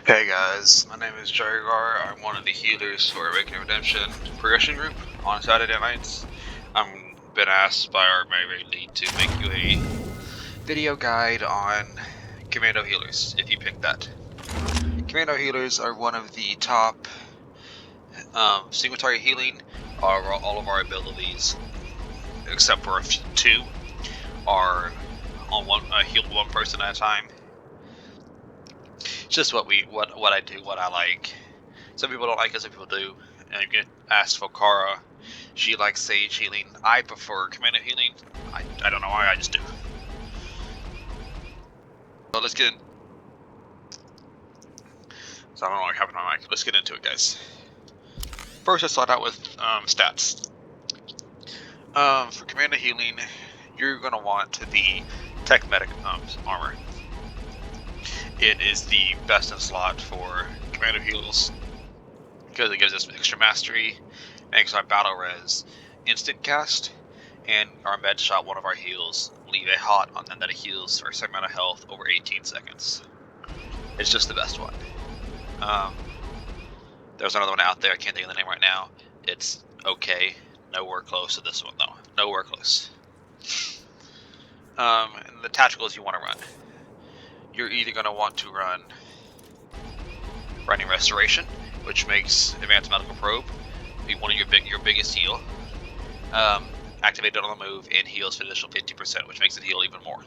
Hey guys, my name is Jaguar. I'm one of the healers for Awakening Redemption progression group on Saturday nights. I'm been asked by our Mary lead to make you a video guide on Commando healers, if you pick that. Commando healers are one of the top single target healing. All of our abilities, except for two, are on heal one person at a time. It's just what I do, what I like. Some people don't like it, some people do. And you get asked for Kara. She likes Sage healing. I prefer Commando healing. I don't know why, I just do. So let's get in. So I don't know what happened on my mic. Let's get into it, guys. First, let's start out with stats. For Commando healing, you're going to want the Tech Medic armor. It is the best in slot for Commando heals because it gives us extra mastery, makes our battle res instant cast, and our med shot, one of our heals, leave a hot on them that it heals for a certain amount of health over 18 seconds. It's just the best one. There's another one out there, I can't think of the name right now. It's okay, nowhere close to this one though. Nowhere close. And the tacticals you want to run. You're either going to want to run Running Restoration, which makes Advanced Medical Probe be one of your biggest heal. Activate it on the move and heals for an additional 50%, which makes it heal even more.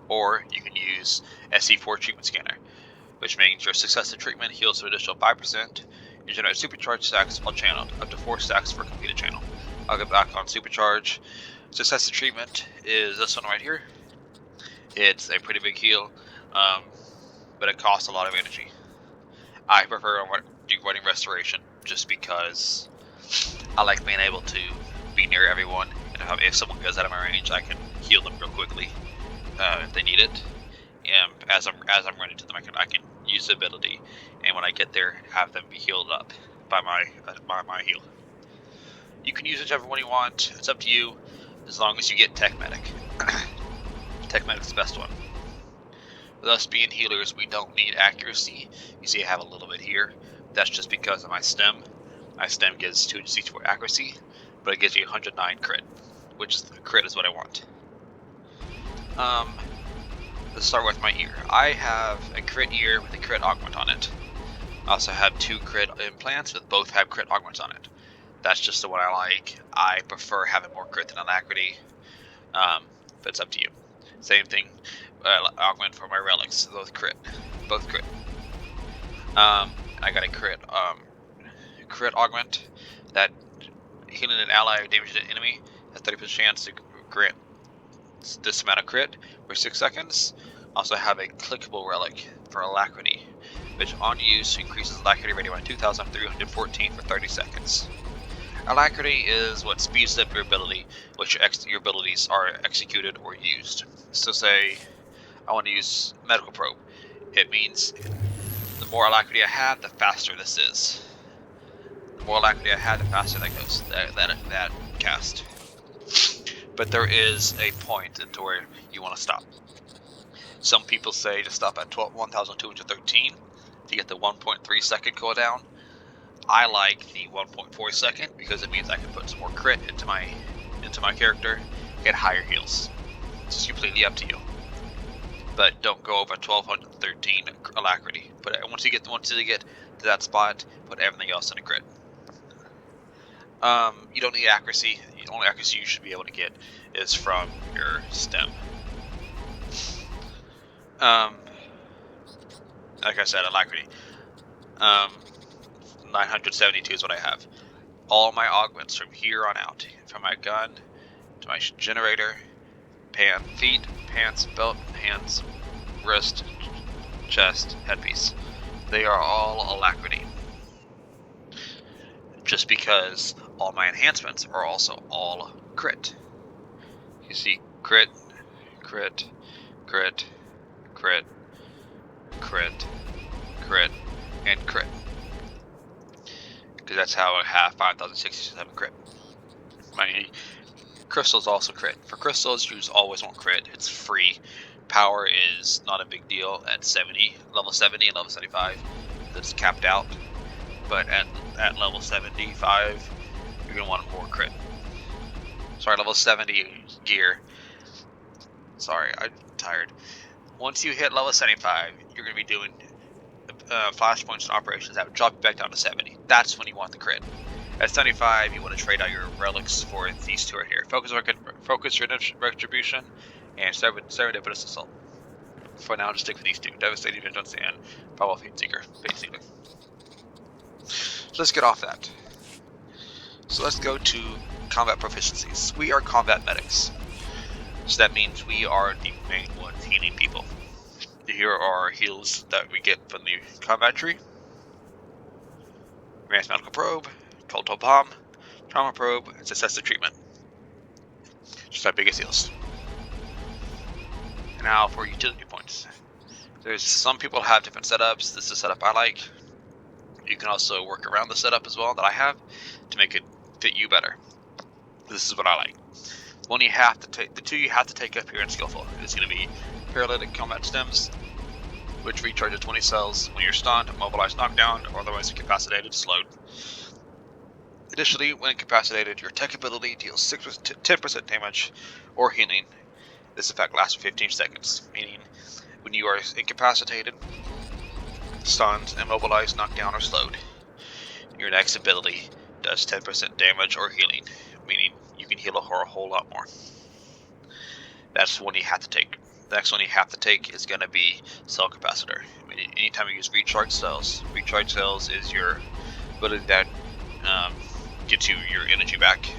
Or you can use SWTOR Treatment Scanner, which means your successive treatment heals for an additional 5%. You generate supercharge stacks while channeled, up to 4 stacks for a completed channel. I'll get back on supercharge. Successive treatment is this one right here. It's a pretty big heal, but it costs a lot of energy. I prefer running Restoration just because I like being able to be near everyone, and if someone goes out of my range, I can heal them real quickly if they need it. And as I'm running to them, I can use the ability, and when I get there, have them be healed up by my heal. You can use whichever one you want. It's up to you, as long as you get Tech Medic. Tech Medic's the best one. With us being healers, we don't need accuracy. You see I have a little bit here. That's just because of my stem. My stem gives 264 accuracy, but it gives you 109 crit, which is crit is what I want. Let's start with my ear. I have a crit ear with a crit augment on it. I also have 2 crit implants that both have crit augments on it. That's just the one I like. I prefer having more crit than alacrity, but it's up to you. Same thing, augment for my relics, both crit. I got a crit augment that healing an ally or damaging an enemy has 30% chance to grant this amount of crit for 6 seconds. Also have a clickable relic for alacrity, which on use increases alacrity rating by 2,314 for 30 seconds. Alacrity is what speeds up your ability, which your abilities are executed or used. So say I want to use Medical Probe. It means the more alacrity I have, the faster this is. The more alacrity I have, the faster that goes, that cast. But there is a point into where you want to stop. Some people say to stop at 1,213 to get the 1.3 second cooldown. I like the 1.4 second because it means I can put some more crit into my character, get higher heals. It's completely up to you. But don't go over 1,213 alacrity. But once you get to that spot, put everything else in a crit. You don't need accuracy. The only accuracy you should be able to get is from your stem. Like I said, alacrity. 972 is what I have. All my augments from here on out, from my gun to my generator, feet, pants, belt, hands, wrist, chest, headpiece. They are all alacrity. Just because all my enhancements are also all crit. You see crit, crit, crit, crit, crit, crit, and crit. Because that's how I have 5,067 crit. My crystals also crit. For crystals, you always want crit. It's free power is not a big deal at 70, level 70 and level 75. That's capped out. But at level 75, you're gonna want more crit. Sorry, level 70 gear. Sorry, I'm tired. Once you hit level 75, you're gonna be doing flashpoints and operations that would drop you back down to 70. That's when you want the crit. At 75, you want to trade out your relics for these two right here. Focus Retribution and Serendipitous Assault. For now, just stick with these two. Devastating Vengeance and Powerful Fate Seeker, basically. So let's get off that. So let's go to combat proficiencies. We are combat medics. So that means we are the main ones healing people. Here are our heals that we get from the combat tree. Advanced Medical Probe, Total Bomb, Trauma Probe, and Successive Treatment. Just our biggest heals. And now for utility points. There's some people have different setups. This is the setup I like. You can also work around the setup as well that I have to make it fit you better. This is what I like. One you have to take, the two you have to take up here in Skillful is going to be Paralytic Combat Stems, which recharges 20 cells when you're stunned, immobilized, knocked down, or otherwise incapacitated, slowed. Additionally, when incapacitated, your tech ability deals 10% damage or healing. This effect lasts for 15 seconds, meaning when you are incapacitated, stunned, immobilized, knocked down, or slowed, your next ability does 10% damage or healing, meaning you can heal a whole lot more. That's one you have to take. The next one you have to take is going to be Cell Capacitor. Anytime you use Recharge Cells is your ability that gets you your energy back.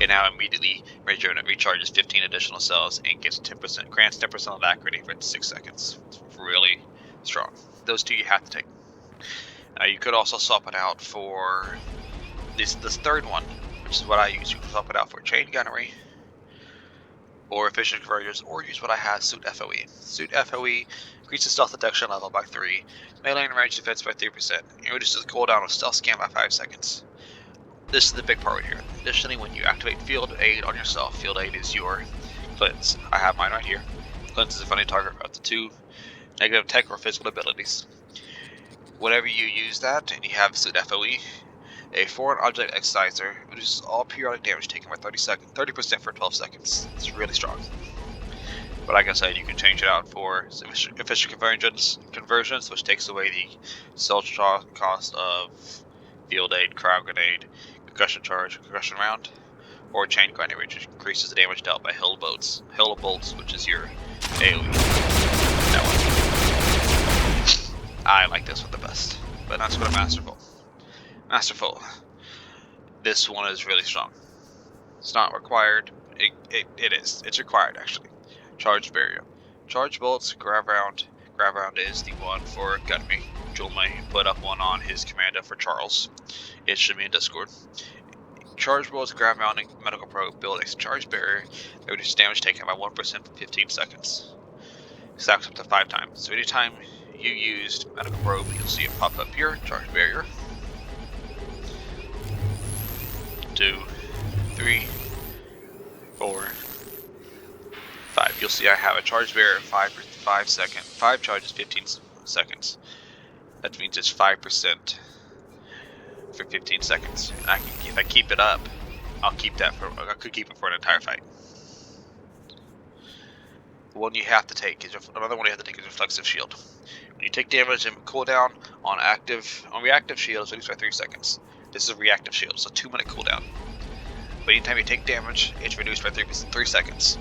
It now immediately recharges 15 additional cells and gets grants 10% of accuracy for 6 seconds. It's really strong. Those two you have to take. You could also swap it out for this third one, which is what I use. You can swap it out for Chain Gunnery or Efficient Convergence, or use what I have, Suit FOE. Suit FOE increases stealth detection level by 3, melee and range defense by 3%, and reduces the cooldown of stealth scan by 5 seconds. This is the big part right here. Additionally, when you activate Field Aid on yourself, Field Aid is your Cleanse. I have mine right here. Cleanse is a friendly target for up to 2 negative tech or physical abilities. Whenever you use that and you have Suit FOE, a foreign object exciser reduces all periodic damage taken by 30% for 12 seconds. It's really strong. But like I said, you can change it out for Efficient Convergence, which takes away the cell cost of Field Aid, Crowd Grenade, Concussion Charge, Concussion Round, or Chain Gunnery, which increases the damage dealt by Hail of Bolts, which is your AoE. That one. I like this one the best. But let's go to Masterful. Masterful. This one is really strong. It's not required. It is. It's required, actually. Charge Barrier. Charge Bolts, Grav Round. Grav Round is the one for Gunnery. Joel may put up one on his Commando for Charles. It should be in Discord. Charge Bolts, Grav Round, and Medical Probe build a Charge Barrier that reduces damage taken by 1% for 15 seconds. Stacks up to 5 times. So anytime you used Medical Probe, you'll see it pop up here. Charge Barrier. 2, 3, 4, 5. You'll see I have a charge barrier 5 charges, 15 seconds. That means it's 5% for 15 seconds. And if I keep it up, I could keep it for an entire fight. Another one you have to take is Reflexive Shield. When you take damage and cooldown on reactive shields, reduced by 3 seconds. This is a reactive shield, so 2-minute cooldown. But anytime you take damage, it's reduced by 3 seconds.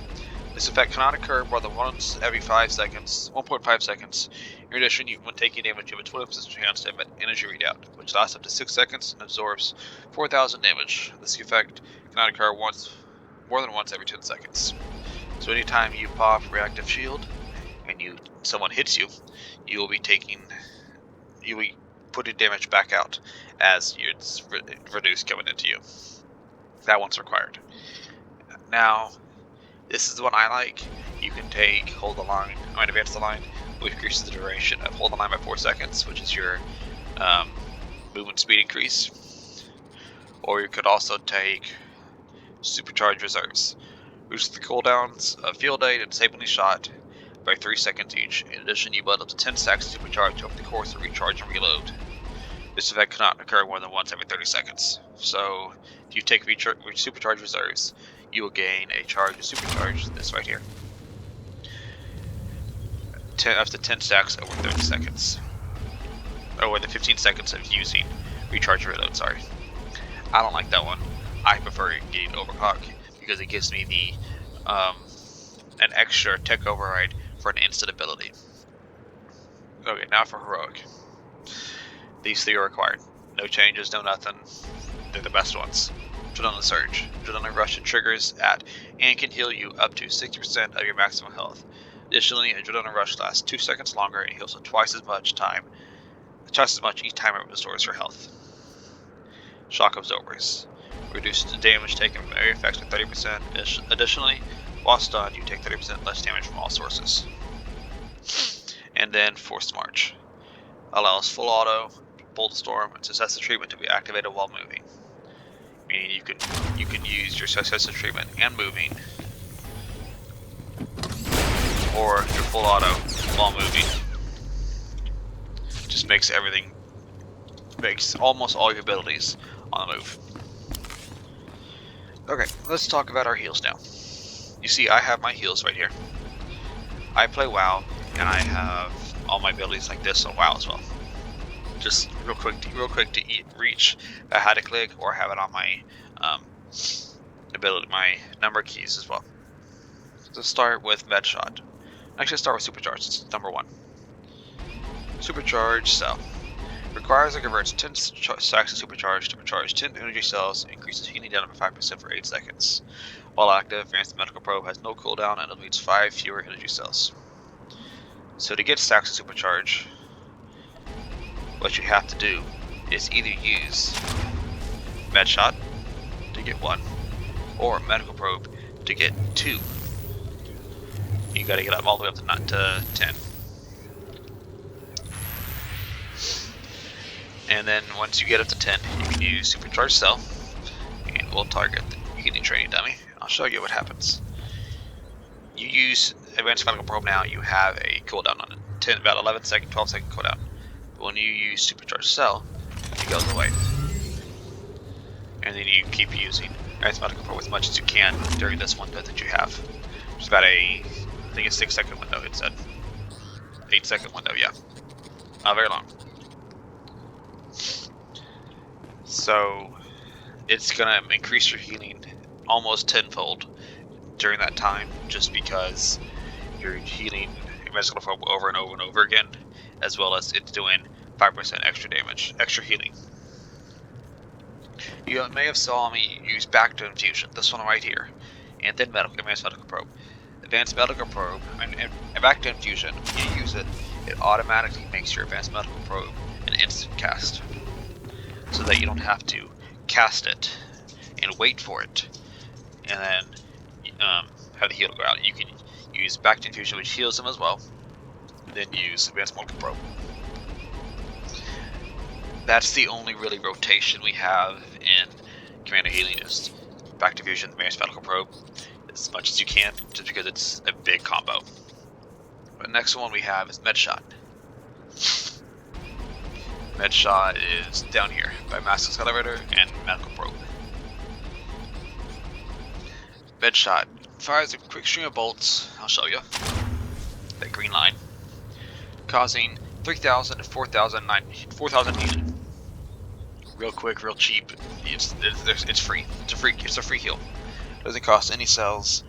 This effect cannot occur more than once every 1.5 seconds. In addition, when taking damage, you have a 20% chance to emit energy readout, which lasts up to 6 seconds and absorbs 4,000 damage. This effect cannot occur more than once every 10 seconds. So anytime you pop reactive shield and someone hits you, you will be putting damage back out as it's reduced coming into you. That one's required. Now, this is the one I like. You can take Advance the Line, which increases the duration of Hold the Line by 4 seconds, which is your movement speed increase. Or you could also take Supercharged Reserves, reduces the cooldowns of Field Aid and Disabling Shot, by 3 seconds each. In addition, you build up to 10 stacks of supercharge over the course of recharge and reload. This event cannot occur more than once every 30 seconds. So, if you take supercharge reserves, you will gain a charge of supercharge, this right here. Up to 10 stacks over 30 seconds. Or within 15 seconds of using recharge reload, sorry. I don't like that one. I prefer getting overclock because it gives me the an extra tech override for an instant ability. Okay, now for heroic. These 3 are required. No changes, no nothing. They're the best ones. Adrenaline Surge. Adrenaline Rush triggers at and can heal you up to 60% of your maximum health. Additionally, Adrenaline Rush lasts 2 seconds longer and heals twice as much each time it restores your health. Shock Absorbers. Reduces the damage taken from area effects by 30%. Additionally, while stunned, you take 30% less damage from all sources. And then Forced March. Allows full auto, Bolt Storm, and Successive Treatment to be activated while moving. Meaning you can use your Successive Treatment and moving, or your full auto while moving. Just makes almost all your abilities on the move. Okay, let's talk about our heals now. You see, I have my heals right here. I play WoW, and I have all my abilities like this on WoW as well. Just real quick to reach, I had to click or have it on my my number keys as well. So let's start with Med Shot. Actually, start with Supercharge. It's number 1. Supercharge Cell. Requires or converts 10 stacks of supercharge to recharge 10 energy cells, increases healing down by 5% for 8 seconds. While active, Advanced Medical Probe has no cooldown and eliminates 5 fewer energy cells. So to get stacks of supercharge, what you have to do is either use Med Shot to get 1, or Medical Probe to get 2. You gotta get up all the way up to 10. And then once you get up to 10, you can use Supercharge Cell, and we'll target the healing training dummy. I'll show you what happens. You use Advanced Medical Probe now, you have a cooldown on it. About 11 second, 12 second cooldown. But when you use Supercharge Cell, it goes away. And then you keep using Advanced Medical Probe as much as you can during this window that you have. It's about I think a 6 second window, it said. 8 second window, yeah. Not very long. So it's gonna increase your healing almost tenfold during that time, just because you're healing Medical Probe over and over and over again, as well as it's doing 5% extra damage, extra healing. You may have saw me use Back to Infusion, this one right here, and then Advanced Medical Probe. Advanced Medical Probe and Back to Infusion, when you use it, it automatically makes your Advanced Medical Probe an instant cast, so that you don't have to cast it and wait for it, and then have the heal to go out. You can use Back to Infusion, which heals them as well, then use Advanced Medical Probe. That's the only really rotation we have in Commando Healing, is Back to Infusion, Advanced Medical Probe, as much as you can, just because it's a big combo. The next one we have is Med Shot. Med Shot is down here by Mass Accelerator and Medical Probe. Med Shot fires a quick string of bolts, I'll show you, that green line, causing 3,000 to 4,000 healing. Real quick, real cheap. It's free. It's a free heal. Doesn't cost any cells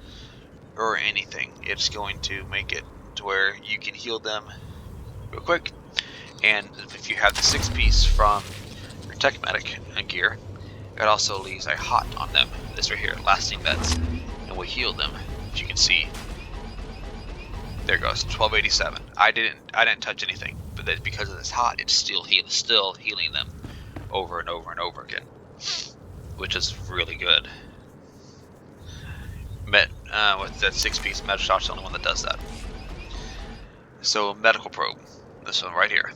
or anything. It's going to make it to where you can heal them real quick. And if you have the 6-piece from your Tech Medic gear, it also leaves a hot on them. This right here, lasting meds, and will heal them. As you can see, there it goes, 1287. I didn't touch anything, but that because of this hot, it's still healing them over and over and over again, which is really good. With that 6-piece Med Shot's the only one that does that. So Medical Probe, this one right here.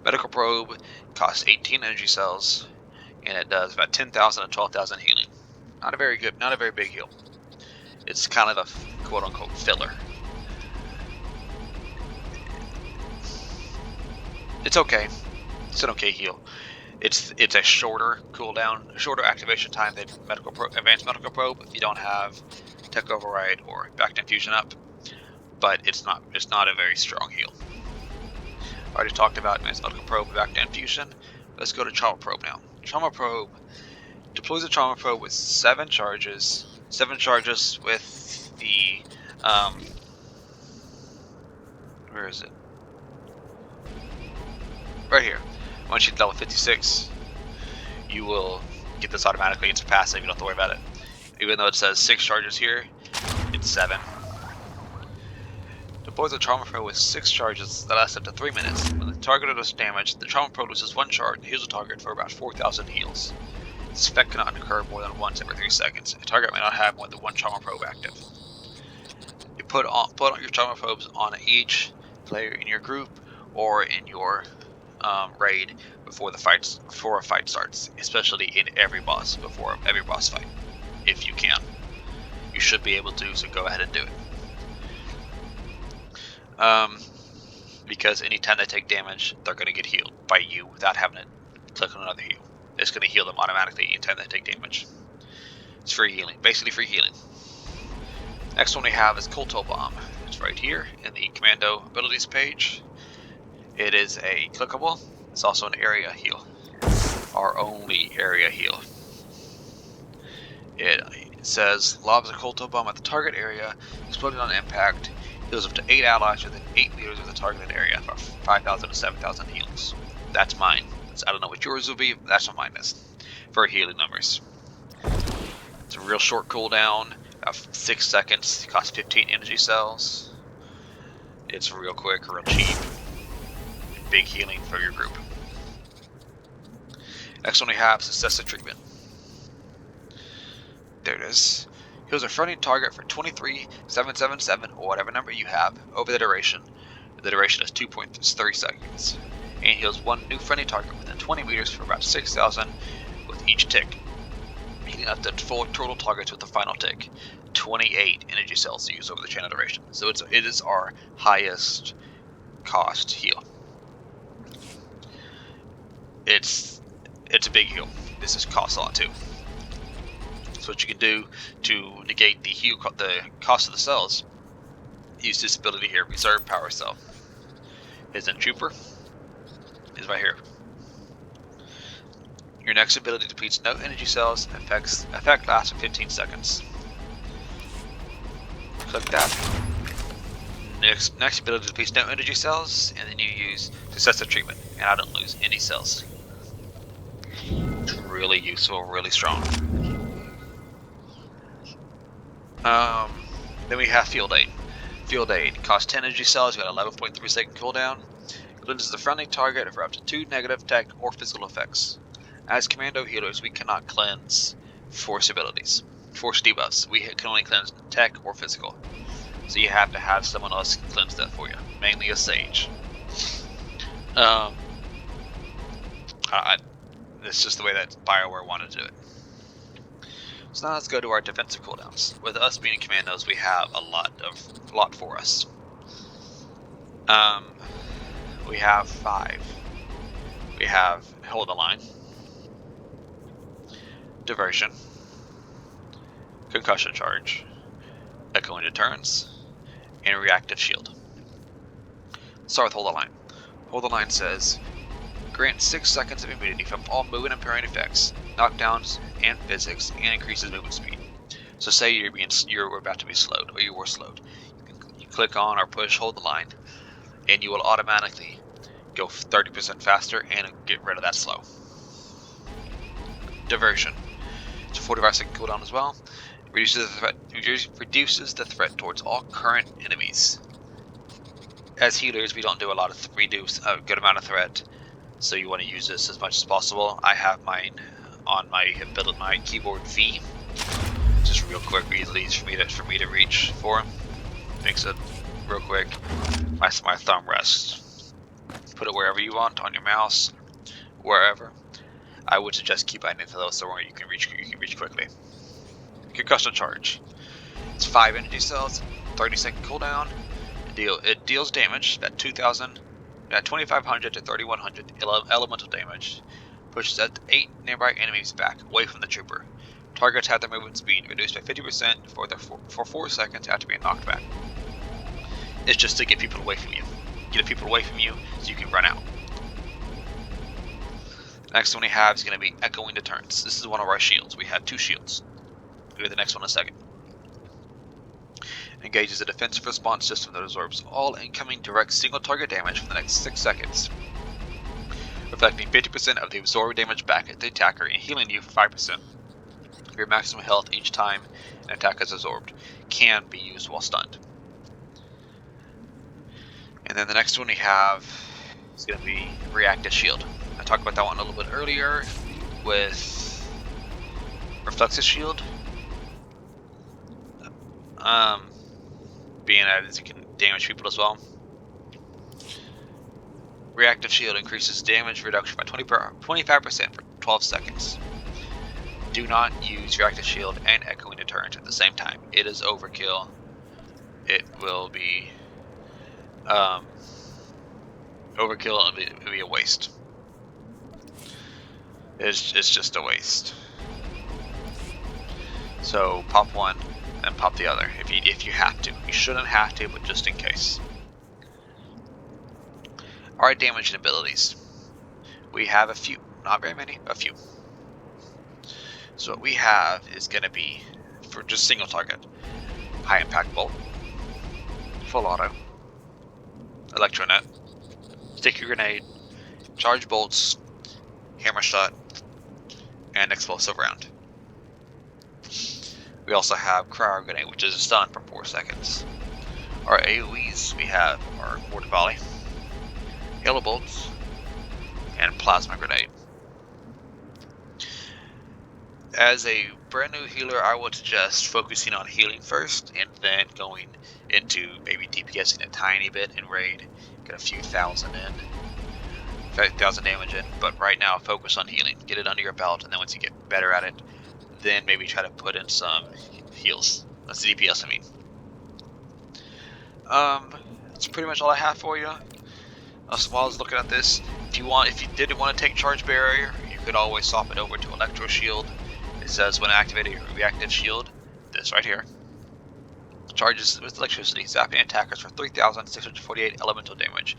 Medical Probe costs 18 energy cells, and it does about 10,000 to 12,000 healing. Not a very big heal. It's kind of a quote-unquote filler. It's okay. It's an okay heal. It's a shorter cooldown, shorter activation time than advanced medical probe if you don't have tech override or back to infusion up. But it's not a very strong heal. I already talked about advanced medical probe and back to infusion. Let's go to trauma probe now. Trauma probe deploys a trauma probe with 7 charges. 7 charges with the where is it? Right here. Once you level 56, you will get this automatically. It's passive. You don't have to worry about it. Even though it says 6 charges here, it's 7. Deploys a trauma probe with 6 charges that last up to 3 minutes. When the target is damaged, the trauma probe loses 1 charge and heals the target for about 4,000 heals. This effect cannot occur more than once every 3 seconds. A target may not have more than 1 trauma probe active. You put on your trauma probes on each player in your group or in your raid before a fight starts, especially in every boss before every boss fight, if you can. You should be able to, so go ahead and do it. Because anytime they take damage, they're going to get healed by you without having to click on another heal. It's going to heal them automatically anytime they take damage. It's free healing, basically free healing. Next one we have is Cold Bomb. It's right here in the Commando abilities page. It is a clickable. It's also an area heal. Our only area heal. It says lobs a Cold Bomb at the target area, exploding on impact. Heals up to 8 allies within 8 meters of the targeted area for 5,000 to 7,000 heals. That's mine. I don't know what yours will be, but that's what mine is. For healing numbers. It's a real short cooldown. 6 seconds. It costs 15 energy cells. It's real quick, real cheap. Big healing for your group. Next one we have is Assessor Treatment. There it is. Heals a friendly target for 23,777 or whatever number you have over the duration. The duration is 2.3 seconds. And heals 1 new friendly target within 20 meters for about 6,000 with each tick. Healing up to full total targets with the final tick. 28 energy cells to use over the chain of duration. So it is our highest cost heal. It's a big heal. This is costs a lot too. So what you can do to negate the cost of the cells, use this ability here, Reserve Power Cell. Hidden Trooper is right here. Your next ability depletes no energy cells. Effect lasts for 15 seconds. Click that. Next ability depletes no energy cells, and then you use Successive Treatment, and I don't lose any cells. It's really useful, really strong. Then we have Field Aid. Field Aid costs 10 energy cells, got 11.3 second cooldown. Cleanses the friendly target for up to 2 negative tech or physical effects. As Commando healers, we cannot cleanse force abilities, force debuffs. We can only cleanse tech or physical. So you have to have someone else cleanse that for you, mainly a sage. It's just the way that BioWare wanted to do it. So now let's go to our defensive cooldowns. With us being commandos, we have a lot for us. We have 5. We have Hold the Line, Diversion, Concussion Charge, Echoing Deterrence, and Reactive Shield. Start with Hold the Line. Hold the Line says, grant 6 seconds of immunity from all movement impairing effects, knockdowns, and physics, and increases movement speed. So say you're about to be slowed, or you were slowed. You click on or push Hold the Line, and you will automatically go 30% faster and get rid of that slow. Diversion. It's a 45-second cooldown as well. Reduces the threat towards all current enemies. As healers, we don't do reduce a good amount of threat, so you want to use this as much as possible. I have mine on my keyboard V, just real quick, easily for me to reach for. Makes it real quick. My thumb rests. Put it wherever you want, on your mouse, wherever. I would suggest keep it into those somewhere you can reach quickly. Concussion Charge. It's 5 energy cells, 30-second cooldown. It deals damage at 2,000 at 2500 to 3100 elemental damage. Pushes at 8 nearby enemies back, away from the trooper. Targets have their movement speed reduced by 50% for 4 seconds after being knocked back. It's just to get people away from you. Get people away from you so you can run out. Next one we have is going to be Echoing Deterrence. This is one of our shields. We have 2 shields. We'll do the next one in a second. Engages a defensive response system that absorbs all incoming direct single target damage for the next 6 seconds, reflecting 50% of the absorbed damage back at the attacker and healing you for 5%. Your maximum health each time an attack is absorbed. Can be used while stunned. And then the next one we have is going to be Reactive Shield. I talked about that one a little bit earlier with Reflexive Shield. Being added, it can damage people as well. Reactive Shield increases damage reduction by 25% for 12 seconds. Do not use Reactive Shield and Echoing Deterrent at the same time. It is overkill. It will be overkill, and it'll be a waste. It's just a waste. So pop one and pop the other if you have to. You shouldn't have to, but just in case. Alright, damage and abilities. We have a few, not very many, a few. So what we have is going to be, for just single target, High Impact Bolt, Full Auto, Electronet, Sticky Grenade, Charge Bolts, Hammer Shot, and Explosive Round. We also have Cryo Grenade, which is a stun for 4 seconds. Our AoEs, we have our Mortar Volley, Halo Bolts, and Plasma Grenade. As a brand new healer, I would suggest focusing on healing first and then going into maybe DPSing a tiny bit in raid, get a few thousand damage in, but right now focus on healing, get it under your belt, and then once you get better at it, then maybe try to put in some heals. That's the DPS, I mean. That's pretty much all I have for you. While I was looking at this, if you didn't want to take Charge Barrier, you could always swap it over to Electro Shield. It says when activating a Reactive Shield, this right here, charges with electricity, zapping attackers for 3,648 elemental damage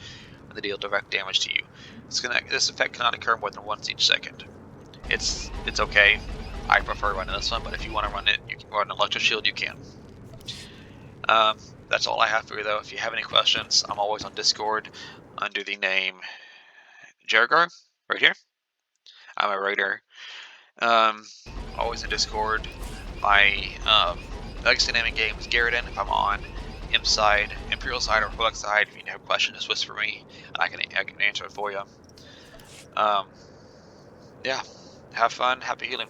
when they deal direct damage to you. This effect cannot occur more than once each second. It's okay. I prefer running this one, but if you want to run it, you can run an Electro Shield, you can. That's all I have for you, though. If you have any questions, I'm always on Discord under the name Jergar, right here. I'm a raider. Always in Discord. My legacy name in game is Garridan. If I'm on Imp side, Imperial side, or Republic side, if you have a question, just whisper me, and I can answer it for you. Yeah. Have fun. Happy healing.